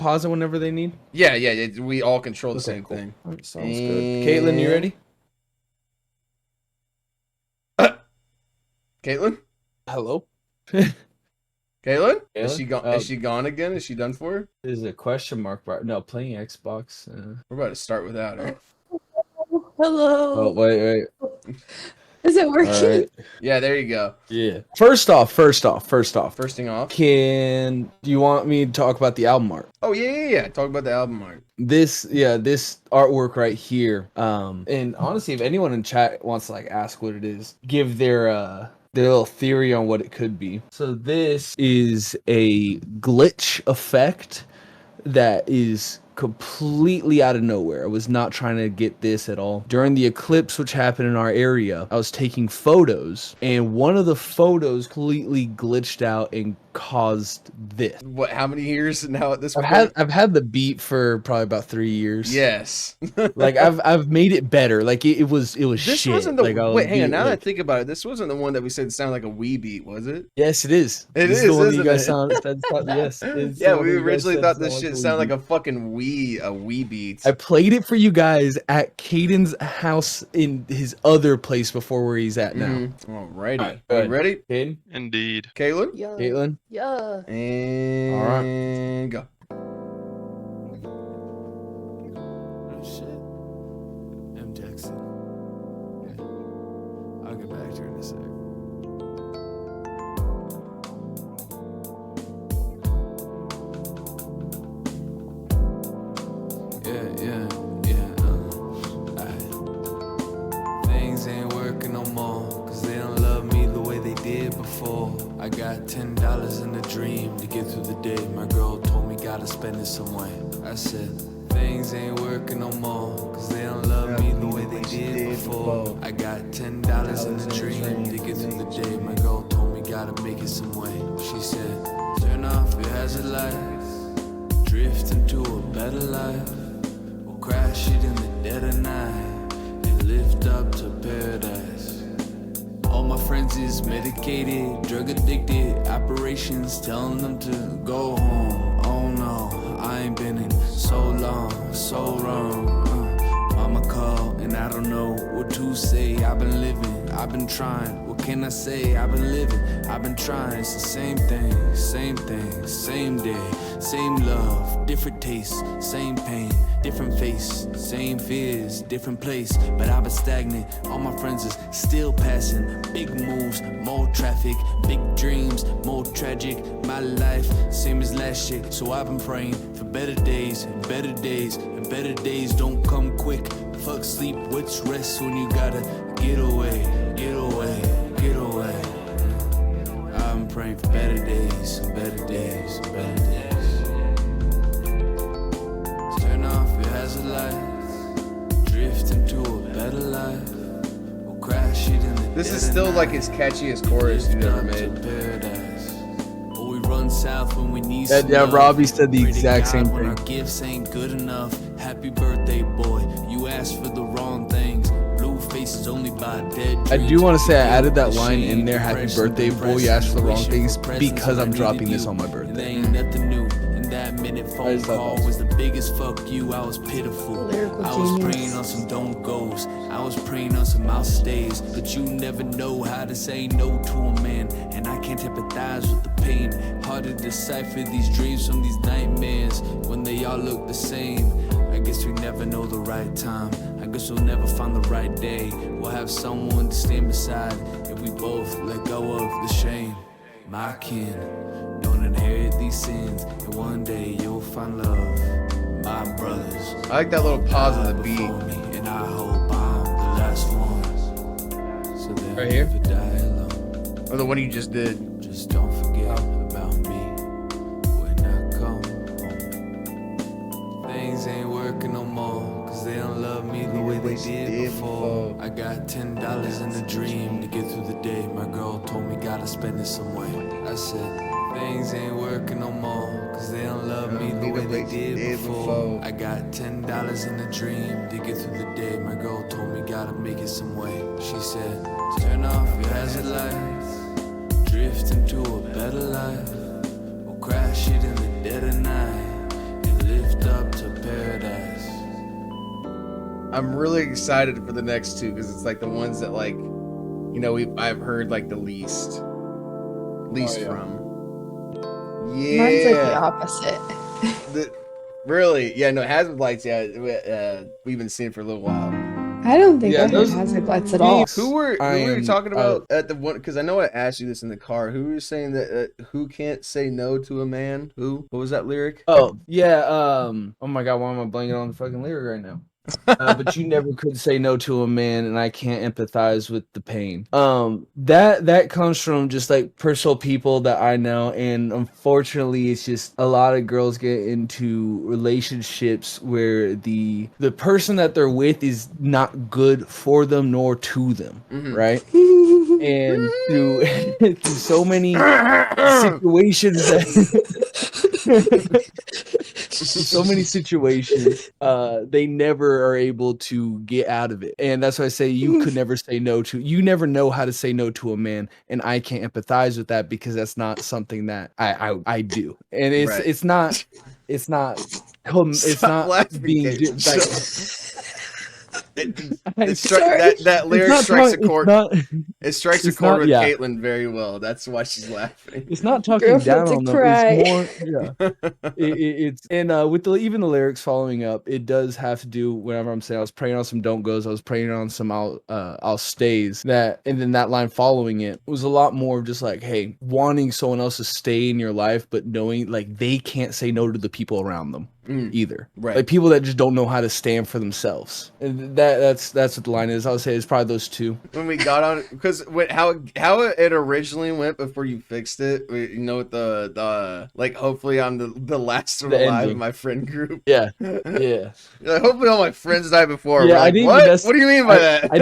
pause it whenever they need? Yeah. We all control the same cool. thing. Right, sounds good. Caitlin, you ready? Caitlin? Hello? Caitlin? Is Caitlin? she gone again? Is she done for? There's a question mark bar. No, playing Xbox. We're about to start without her. Hello. Oh, wait. Is it working? All right. Yeah, there you go. Yeah. First off. Firsting off. Do you want me to talk about the album art? Oh yeah. Talk about the album art. This artwork right here. And honestly, if anyone in chat wants to like ask what it is, give their little theory on what it could be. So this is a glitch effect that is completely out of nowhere. I was not trying to get this at all. During the eclipse which happened in our area, I was taking photos and one of the photos completely glitched out and caused this. What? How many years now at this point? I've had the beat for probably about 3 years. Yes. Like I've made it better. Like it was This shit. wasn't the like, wait. Hang on. Now that I think about it, this wasn't the one that we said sounded like a Wii beat, was it? Yes, it is. It this is the one that isn't you guys it? sound. Yes. Yeah, we originally thought this shit sounded like a fucking Wii beat. I played it for you guys at Caden's house in his other place before where he's at now. Alrighty. Right, Are you ready? Caden? Indeed. Caitlin? Yeah. Caitlin? Yeah. And Alright. go. Oh shit. M. Jackson. Yeah. I'll get back to her in a sec. Yeah. Aight. Things ain't working no more, cause they don't love me the way they did before. I got $10 in a dream to get through the day. My girl told me gotta spend it some way. I said, things ain't working no more, cause they don't love me the way they did before. I got $10 in a dream to get through the day. My girl told me gotta make it some way. She said, turn off your hazard lights, drift into a better life. We'll crash it in the dead of night and lift up to paradise. All my friends is medicated, drug addicted, operations telling them to go home. Oh no, I ain't been in so long, so wrong. Mama called and I don't know what to say. I've been living, I've been trying. What can I say? I've been living, I've been trying. It's the same thing, same day, same love, different taste, same pain, different face, same fears, different place. But I've been stagnant, all my friends is still passing. Big moves, more traffic, big dreams, more tragic. My life, same as last year. So I've been praying for better days, and better days, and better days don't come quick. Fuck sleep, what's rest when you gotta get away, get away, get away. I'm praying for better days, and better days, and better days. Turn off your hazard lights, drift into a better life. We'll crash it in the This is still like his catchiest chorus you've ever made. We run south when we need Yeah, Robbie said the exact same when thing. our gifts ain't good enough. Happy birthday, boy. You asked for the wrong things. Blue faces only by dead I dreams. do want to say I added that line in there, happy birthday boy, you asked for the wrong things, because I'm dropping this on my There birthday. ain't nothing new. And that minute phone just thought call that was- was the biggest fuck you. I was pitiful. Lyrical I was genius. praying on some don't goes. I was praying on some mouse stays. But you never know how to say no to a man. And I can't empathize with the pain. Hard to decipher these dreams from these nightmares when they all look the same. I guess we never know the right time. I guess we'll never find the right day. We'll have someone to stand beside if we both let go of the shame. My kin don't inherit these sins, and one day you'll find love. My brothers, I like that little pause on the beat. before me, and I hope I'm the last one. So they'll Right here? never die alone. Or the one you just did. Just don't forget about me when I come home. Things ain't working no more, cause they don't love me the way they did before. I got $10 in a dream to get through the day. My girl told me gotta spend it some way. I said, things ain't working no more, cause they don't love me the way they did before. I got $10 in a dream to get through the day. My girl told me gotta make it some way. She said, turn off your hazard lights, drift into a better life. We'll crash it in the dead of night and I'm really excited for the next two because it's like the ones that like, you know, I've heard like the least from. Yeah. Mine's like the opposite. Really? Yeah, no, Hazard Lights, yeah, we've been seeing it for a little while. I don't think I heard those Hazard Lights at all. Who were you talking about at the one? Because I know I asked you this in the car. Who were saying that? Who can't say no to a man? Who? What was that lyric? Oh yeah. Oh my god, why am I blanking on the fucking lyric right now? But you never could say no to a man, and I can't empathize with the pain. That comes from just like personal people that I know, and unfortunately, it's just a lot of girls get into relationships where the person that they're with is not good for them nor to them, right? And through so many situations so many situations, they never are able to get out of it. And that's why I say you could never say no to, you never know how to say no to a man. And I can't empathize with that because that's not something that I do. And it's not being like, that lyric strikes a chord. It strikes a chord with Caitlin very well. That's why she's laughing. It's not talking down on them. It's more, it's and with even the lyrics following up, it does have to do. Whenever I'm saying I was praying on some don't goes, I was praying on some I'll stays. That and then that line following it was a lot more of just like, hey, wanting someone else to stay in your life, but knowing like they can't say no to the people around them. Either, right? Like people that just don't know how to stand for themselves, and that's what the line is. I would say it's probably those two. When we got on, because how it originally went before you fixed it, you know, with the like, hopefully I'm the last one alive in my friend group. Yeah. Like, hopefully all my friends died before. Yeah, like, what do you mean by that? I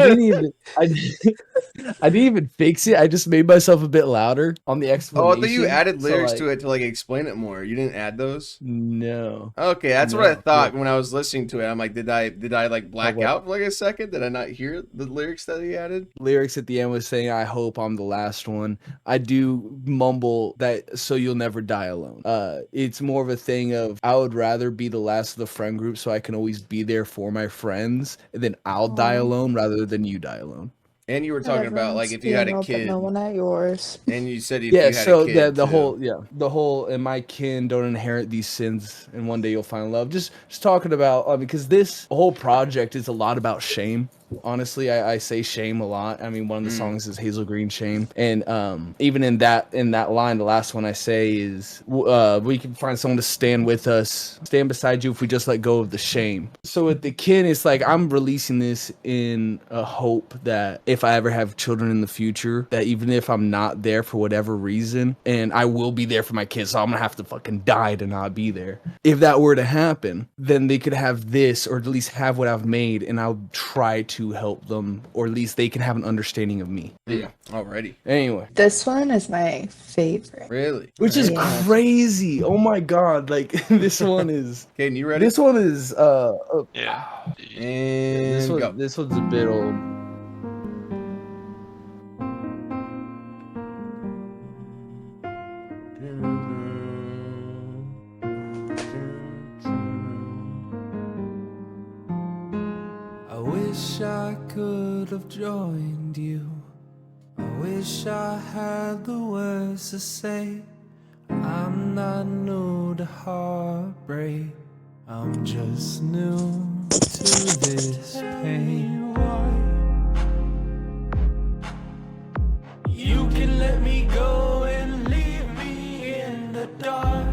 didn't even fix it. I just made myself a bit louder on the explanation. Oh, I thought you added lyrics to it to like explain it more. You didn't add those? No. Okay, that's what I thought when I was listening to it. I'm like, did I like black out for like a second? Did I not hear the lyrics that he added? Lyrics at the end was saying, I hope I'm the last one. I do mumble that, so you'll never die alone. It's more of a thing of, I would rather be the last of the friend group so I can always be there for my friends, and then I'll die alone rather than you die alone. And you were talking about like if you had a kid, no one at yours. And you said if you had a kid, the whole and my kin don't inherit these sins, and one day you'll find love. Just talking about because this whole project is a lot about shame. Honestly, I say shame a lot. I mean, one of the songs is Hazel Green Shame, and even in that line, the last one I say is we can find someone to stand with us, stand beside you if we just let go of the shame. So with the kid, it's like I'm releasing this in a hope that if I ever have children in the future, that even if I'm not there for whatever reason, and I will be there for my kids, so I'm gonna have to fucking die to not be there. If that were to happen, then they could have this, or at least have what I've made, and I'll try to help them, or at least they can have an understanding of me. Yeah, already. Anyway, this one is my favorite. Really? Which is crazy. Oh my god! Like this one is. Okay, you ready? This one is. Yeah. And this one's a bit old. I wish I could have joined you. I wish I had the words to say. I'm not new to heartbreak. I'm just new to this pain. You can let me go and leave me in the dark.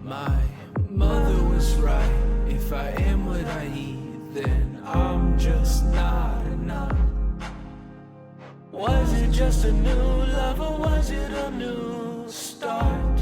My mother was right. If I am what I eat, then I'm just not enough. Was it just a new love, or was it a new start?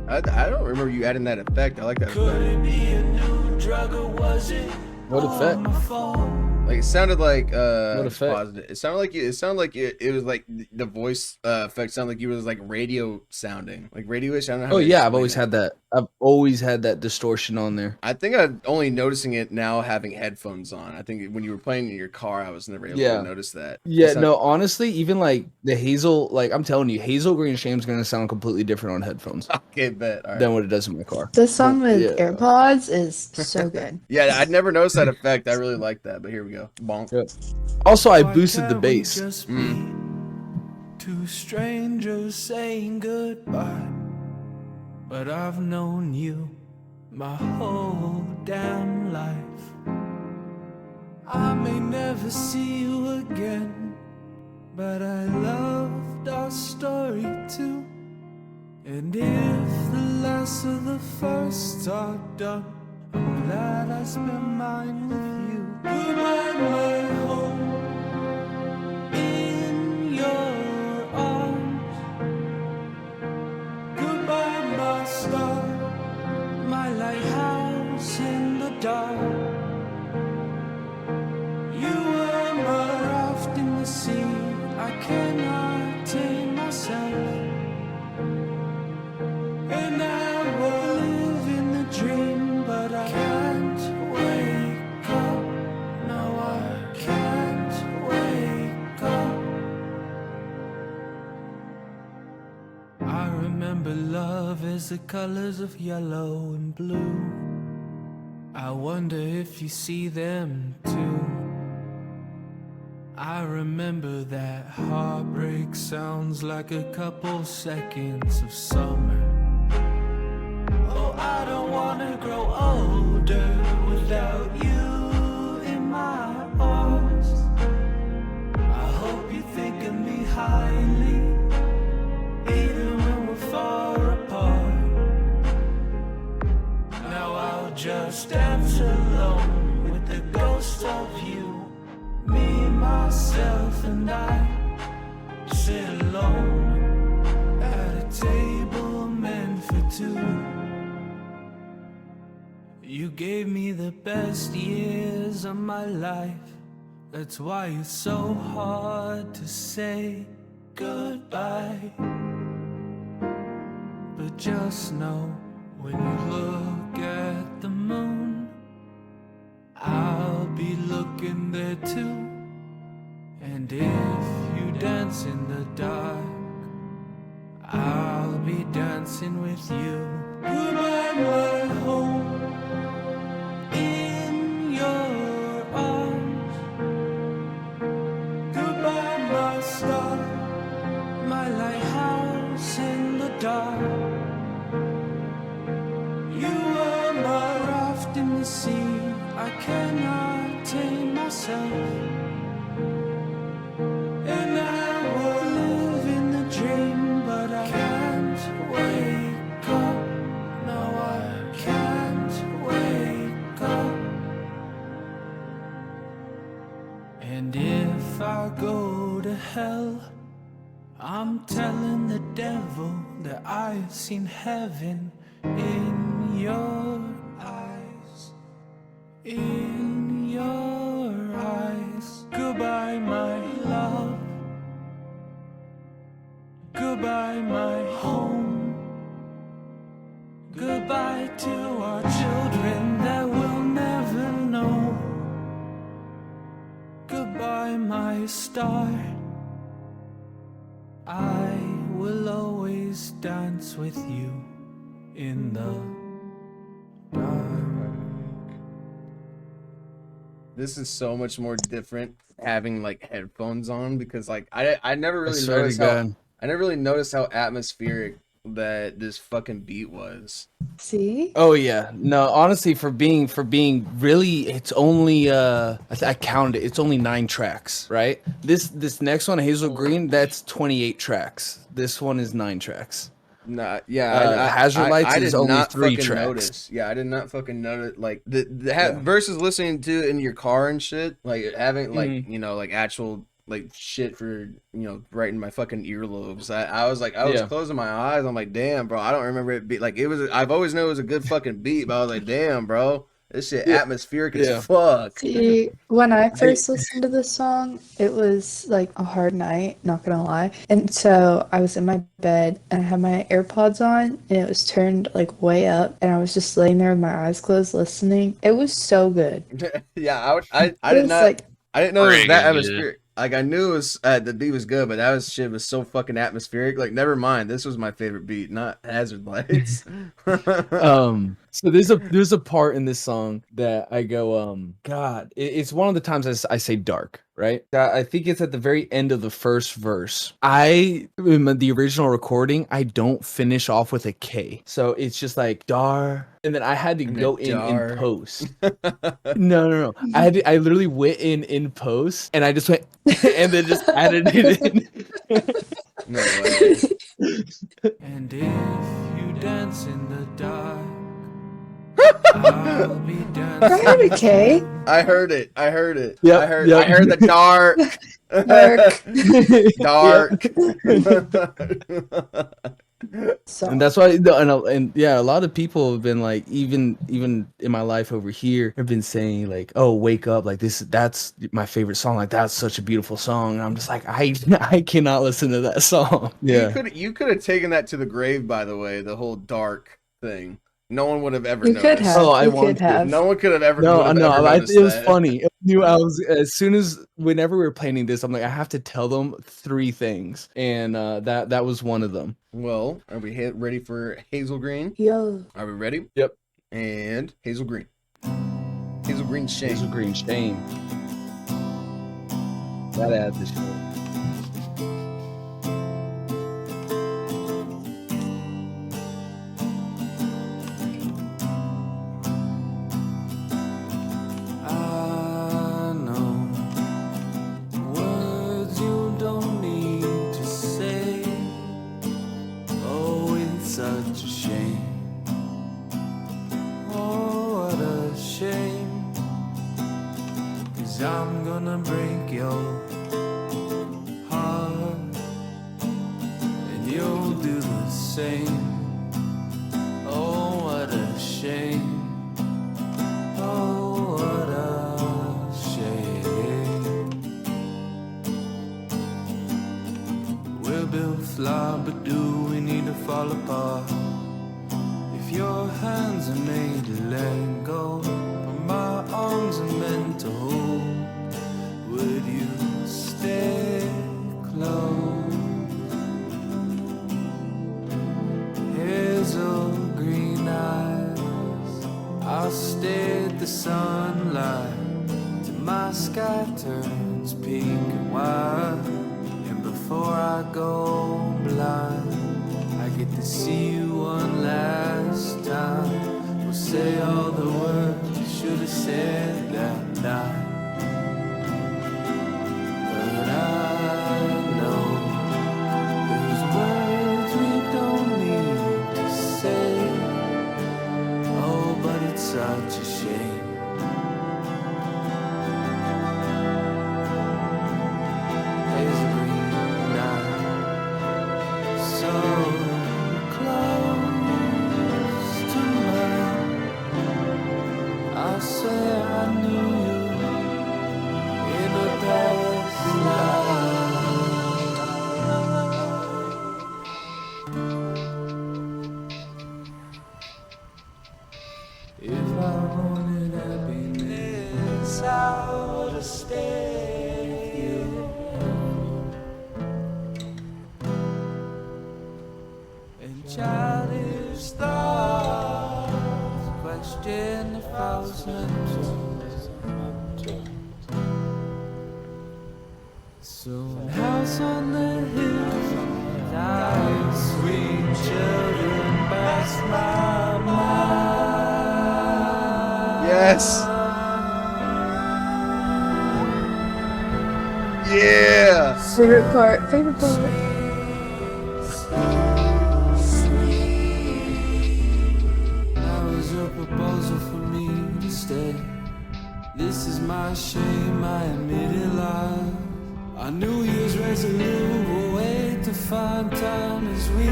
I don't remember you adding that effect. I like that Could effect. it be a new drug, or was it What effect? all my fault? Like it sounded like What effect? positive. It sounded like it was like the voice effect sounded like you was like radio sounding, like radio-ish. I don't know how Oh to yeah, I've explain always it. had that. I've always had that distortion on there. I think I'm only noticing it now having headphones on. I think when you were playing in your car, I was never able to notice that. Yeah, no, honestly, even like the Hazel, like I'm telling you, Hazel Green Shame's gonna sound completely different on headphones. Okay, bet. All right. Than what it does in my car. The song with AirPods is so good. Yeah, I'd never noticed that effect. I really like that, but here we go. Bonk. Yep. Also, I boosted the bass. Two strangers saying goodbye, but I've known you my whole damn life. I may never see you again, but I loved our story too. And if the last of the first are done, I'm glad I spent mine with you. Goodbye, my home, in your arms. Goodbye, my star, my lighthouse in the dark. You were my raft in the sea, I cannot tame myself. And I will live in the dream, but I can't wake up. No, I can't wake up. I remember love as the colors of yellow and blue. I wonder if you see them too. I remember that heartbreak sounds like a couple seconds of summer. Oh, I don't wanna grow older without you in my arms. I hope you think of me highly, even when we're far apart. Now I'll just dance alone with the ghost of you. Me, myself, and I sit alone at a table meant for two. You gave me the best years of my life. That's why it's so hard to say goodbye. But just know when you look at the moon, I'll be looking there too. And if you dance in the dark, I'll be dancing with you. Goodbye, my home, in your arms. Goodbye, my star, my lighthouse in the dark. You were my raft in the sea, I cannot tame myself. And I will live in the dream, but I can't wake up. No, I can't wake up. And if I go to hell, I'm telling the devil that I've seen heaven in your eyes. In your eyes. Goodbye, my love. Goodbye, my home. Goodbye to our children that will never know. Goodbye, my star. I will always dance with you in the dark. This is so much more different having like headphones on, because like I never really noticed how atmospheric that this fucking beat was. See? Oh yeah. No, honestly, for being really, it's only I counted it. It's only 9 tracks, right? This next one, Hazel Green, that's 28 tracks. This one is 9 tracks. Nah, yeah. Hazard Lights is only 3 tracks. Notice. Yeah, I did not fucking notice. Like versus listening to it in your car and shit. Like having like you know like actual like shit for right in my fucking earlobes. I was closing my eyes. I'm like, damn, bro. I don't remember it. Like it was. I've always known it was a good fucking beat, but I was like, damn, bro. This shit Yeah. atmospheric Yeah. as fuck. See, when I first listened to this song, it was like a hard night, not gonna lie. And so I was in my bed and I had my AirPods on and it was turned like way up and I was just laying there with my eyes closed listening. It was so good. Yeah, I It did was not. like, I didn't know it was that Friggin' good. atmospheric. Like I knew it was the beat was good, but that was shit was so fucking atmospheric. Like never mind, this was my favorite beat, not Hazard Lights. So there's a part in this song that I go, God, it's one of the times I say dark, right? I think it's at the very end of the first verse. In the original recording, I don't finish off with a K, so it's just like dar, and then I had to go in post. No. I literally went in post, and I just went and then just added it in. No way. And if you dance in the dark, I'll be I heard dancing. a K. I heard it. Yep, I heard the dark. So, And that's why, and yeah, a lot of people have been like, even in my life over here, have been saying like, "Oh, wake up!" Like that's my favorite song. Like that's such a beautiful song. And I'm just like, I cannot listen to that song. Yeah, You could have taken that to the grave. By the way, the whole dark thing. No one would have ever you noticed. could have. Oh, I you want could to. have. No one could have ever. no, would have ever noticed it was that. funny. I knew I was as soon as whenever we were planning this, I'm like, I have to tell them 3 things, and that was one of them. Well, are we ready for Hazel Green? Yo. Are we ready? Yep. And Hazel Green. Hazel Green Shane. Hazel Green Shane. Gotta add this shit. I know words you don't need to say. Oh, it's such a shame. Oh, what a shame. 'Cause I'm gonna break your heart, and you'll do the same. Oh, what a shame. Oh, what a shame. We'll build fly, but do we need to fall apart? If your hands are made to let go, but my arms are meant to hold, would you stay close? Hazel green eyes, I'll stare at the sunlight till my sky turns pink and white. And before I go blind, I get to see you one last time. We'll say all the words you should have said that night. But I know there's words we don't need to say. Oh, but it's such a shame. Hazel green night, so close to mine. I say I knew you in a past life. If I wanted happiness, I would have stayed here. And childish thoughts question the falseness. So a house on the hill, nice sweet children pass my mind. Yes. Yeah. Favorite part. Favorite part. That was a proposal for me to stay. This is my shame, I admit it live. I New Year's resolute, we'll wait to find time as we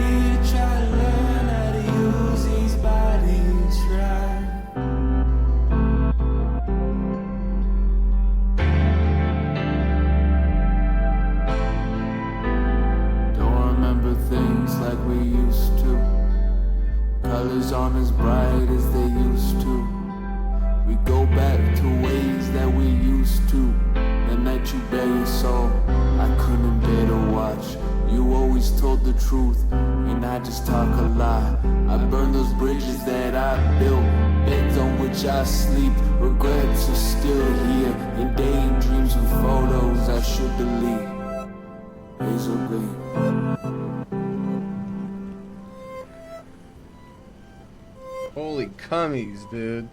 try to learn how to use these bodies right. stars aren't as bright as they used to. We go back to ways that we used to. That night you barely saw, I couldn't bear to watch. You always told the truth, and I just talk a lie. I burned those bridges that I built, beds on which I sleep. Regrets are still here, and daydreams and photos I should delete. Hazel green. Holy cummies, dude.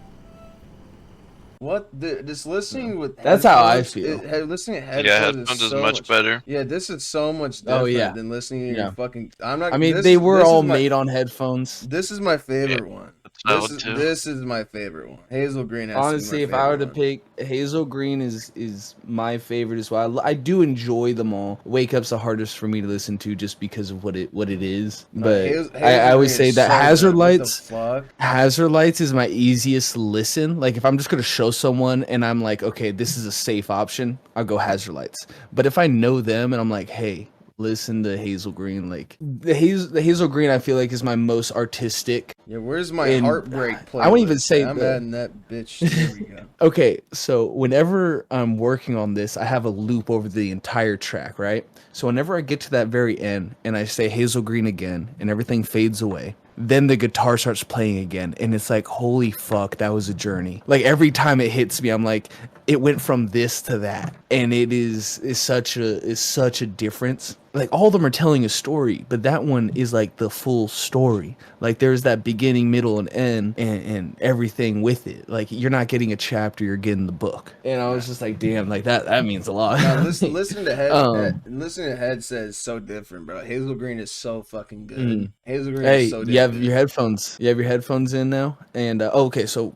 What just listening with That's how I headphones, feel. listening to headphones, Yeah, headphones is so much better. Yeah, this is so much different Oh, yeah. than listening to Yeah. your fucking. I'm not. I mean, this they is- were this all is my- made on headphones. This is my favorite one. That's valid too. This is my favorite one. Hazel Green. Has Honestly, to if be my I were to favorite one. pick, Hazel Green is my favorite as well. I do enjoy them all. Wake Up's the hardest for me to listen to just because of what it is. No, But Hazel I would Green say is that so Hazard good. What the Lights. fuck? Hazard Lights is my easiest listen. Like if I'm just gonna show someone and I'm like, okay, this is a safe option, I'll go Hazard Lights. But if I know them and I'm like, hey, listen to Hazel Green, like the Hazel Green, I feel like is my most artistic. Yeah, where's my And heartbreak playlist? I won't even say I'm the- adding that bitch. There we go. Okay, so whenever I'm working on this, I have a loop over the entire track, right? So whenever I get to that very end and I say Hazel Green again and everything fades away, then the guitar starts playing again and it's like, holy fuck, that was a journey. Like every time it hits me, I'm like, it went from this to that. And it is such a difference. Like all of them are telling a story, but that one is like the full story. Like there's that beginning, middle, and end, and everything with it. Like you're not getting a chapter, you're getting the book. And I was just like, damn, like that means a lot. Now listening to Headset is so different, bro. Hazel Green is so fucking good. Hazel Green Hey, is so different. you have your headphones. You have your headphones in now, and okay. So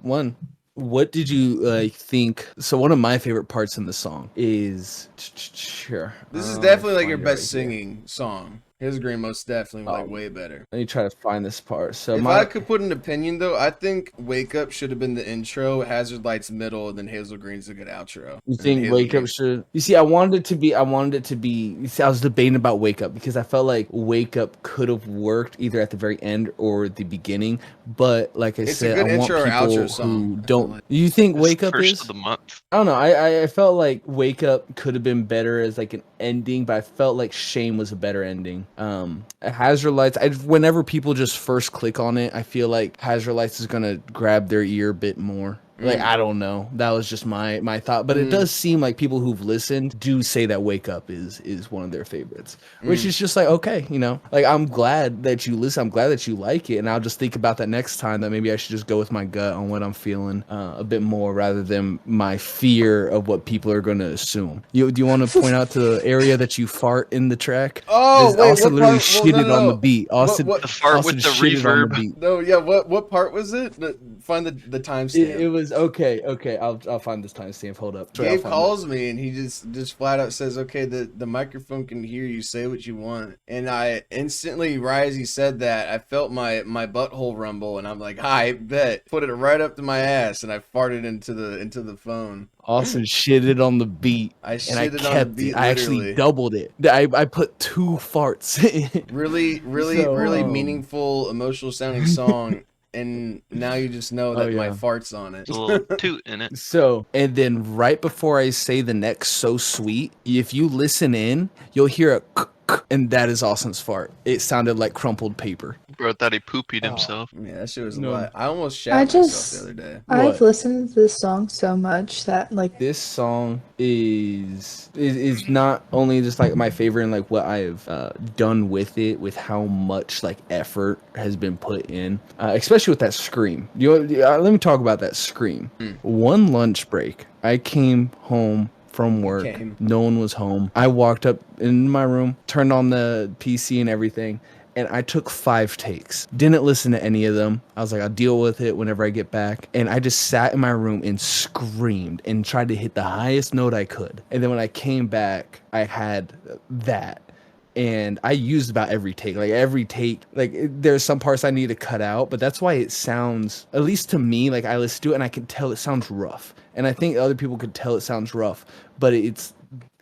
what did you think? So one of my favorite parts in the song is sure. This is definitely like your find it best right here. singing song. Hazel Green most definitely like Oh. way better. Let me try to find this part. So If I could put an opinion though, I think Wake Up should have been the intro, Hazard Lights middle, and then Hazel Green's a good outro. You And think Hazel Wake Green- Up should? You see, I wanted it to be. You see, I was debating about Wake Up because I felt like Wake Up could have worked either at the very end or the beginning. But like I It's a said, good I want intro or people outro song, who I feel don't. like. You think It's Wake the Up first is? of the month. I don't know. I felt like Wake Up could have been better as like an ending, but I felt like Shame was a better ending. Hazard Lights. Whenever people just first click on it, I feel like Hazard Lights is gonna grab their ear a bit more. Like I don't know. That was just my thought, but it does seem like people who've listened do say that Wake Up is one of their favorites, which is just like okay, you know. Like I'm glad that you listen. I'm glad that you like it, and I'll just think about that next time that maybe I should just go with my gut on what I'm feeling a bit more rather than my fear of what people are going to assume. Do you want to point out to the area that you fart in the track? Oh, Because wait, Austin what literally part? Well, shitted no, on no. the beat. Austin, What- The fart Austin with the shitted on reverb. the beat. No, yeah. What part was it? Find the timestamp. It was okay. I'll find this timestamp. Hold up. Sorry, I'll Gabe find calls me and he just flat out says, "Okay, the microphone can hear you. Say what you want." And I instantly, right as he said that, I felt my butthole rumble, and I'm like, "I bet." Put it right up to my ass, and I farted into the phone. Austin shitted on the beat, I and I shitted on the kept beat. it. I actually literally. doubled it. I put 2 farts in. really So, meaningful, emotional sounding song. And now you just know that my yeah. fart's on it. There's a little toot in it. So, and then right before I say the next "so sweet," if you listen in, you'll hear a and that is Austin's fart. It sounded like crumpled paper. Bro thought he poopied himself. Yeah, that shit was No. a lot. I almost I shat myself just- the other day. I've What? listened to this song so much that like This song is not only just like my favorite and like what I've done with it, with how much like effort has been put in, especially with that scream. Let me talk about that scream. One lunch break, I came home from work. came. No one was home. I walked up in my room, turned on the PC and everything, and I took 5 takes. Didn't listen to any of them. I was like, I'll deal with it whenever I get back. And I just sat in my room and screamed and tried to hit the highest note I could. And then when I came back, I had that. And I used about every take. There's some parts I need to cut out, but that's why it sounds, at least to me, like I listen to it and I can tell it sounds rough. And I think other people could tell it sounds rough, but it's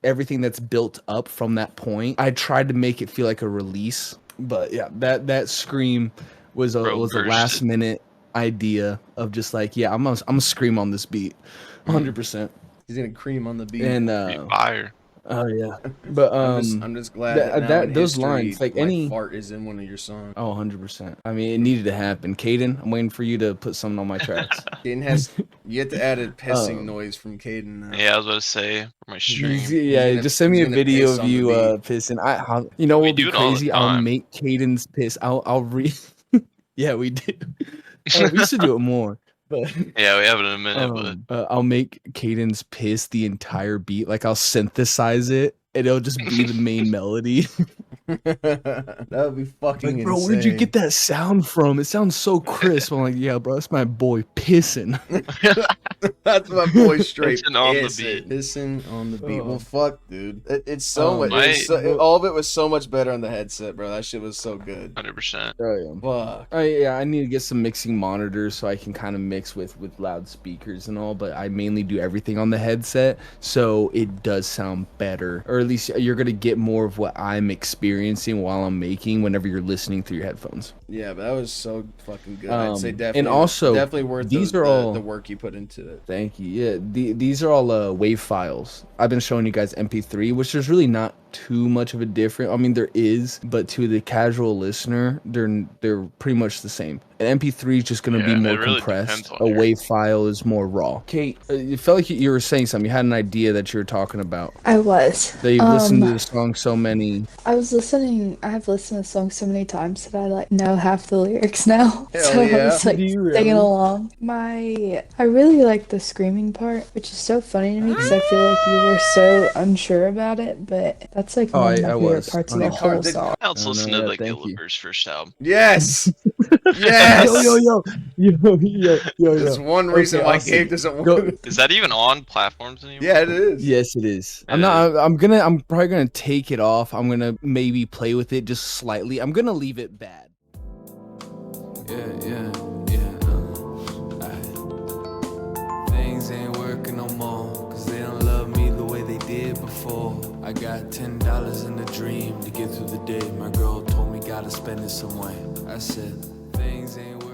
everything that's built up from that point. I tried to make it feel like a release, but yeah, that scream was a Bro bursted. last minute idea of just like, yeah, I'm gonna scream on this beat, 100%. He's gonna cream on the beat. And Fire. oh yeah, but I'm just glad that, now in those history, lines, like my any fart is in one of your songs. Oh, 100%. I mean, it needed to happen. Caden, I'm waiting for you to put something on my tracks. Caden has you have to add a pissing noise from Caden. Yeah, I was about to say for my stream. Just send me a video piss of on the you beat. pissing. You know what We would be do it all the crazy? I'll time. make Caden's piss. I'll re. Yeah, we did. We used to do it more. But Yeah, we have it in a minute, but I'll make Caden's piss the entire beat. Like I'll synthesize it, and it'll just be the main melody. That would be fucking Like, bro, insane. where'd you get that sound from? It sounds so crisp. I'm like, yeah, bro, that's my boy pissing. That's my boy straight Pissing on the pissing. beat. Pissing on the beat. Oh. Well, fuck, dude. It's so much. my- All of it was so much better on the headset, bro. That shit was so good. 100%. Oh yeah. Fuck. I need to get some mixing monitors so I can kind of mix with loudspeakers and all, but I mainly do everything on the headset, so it does sound better, or at least you're gonna get more of what I'm experiencing while I'm making whenever you're listening through your headphones. Yeah, but that was so fucking good. I'd say definitely. And also, definitely worth these are all the work you put into it. Thank you. Yeah, these are all WAV files. I've been showing you guys MP3, which there's really not too much of a difference. I mean, there is, but to the casual listener, they're pretty much the same. An MP3 is just going to be more really compressed. A depends on your- WAV file is more raw. Kate, it felt like you were saying something. You had an idea that you were talking about. I was. That you've listened to the song so many. I have listened to the song so many times that I like know half the lyrics now. Hell So yeah. I was like Do you really? singing along. I really like the screaming part, which is so funny to me because I feel like you were so unsure about it, but that's like one of my I favorite was. parts of the Did- whole did- song. Let's Oh, listen no, to yeah, like thank you. Gilliper's first album. Yes. Yes. Yo. That's one reason Okay, why awesome. Gabe doesn't Go- want. Is that even on platforms anymore? Yeah, it is. Yes, it is. It I'm probably gonna take it off. I'm gonna maybe play with it just slightly. I'm gonna leave it bad. Yeah. Aight. Things ain't working no more, cause they don't love me the way they did before. I got $10 in a dream to get through the day. My girl told me gotta spend it some way. I said, things ain't working.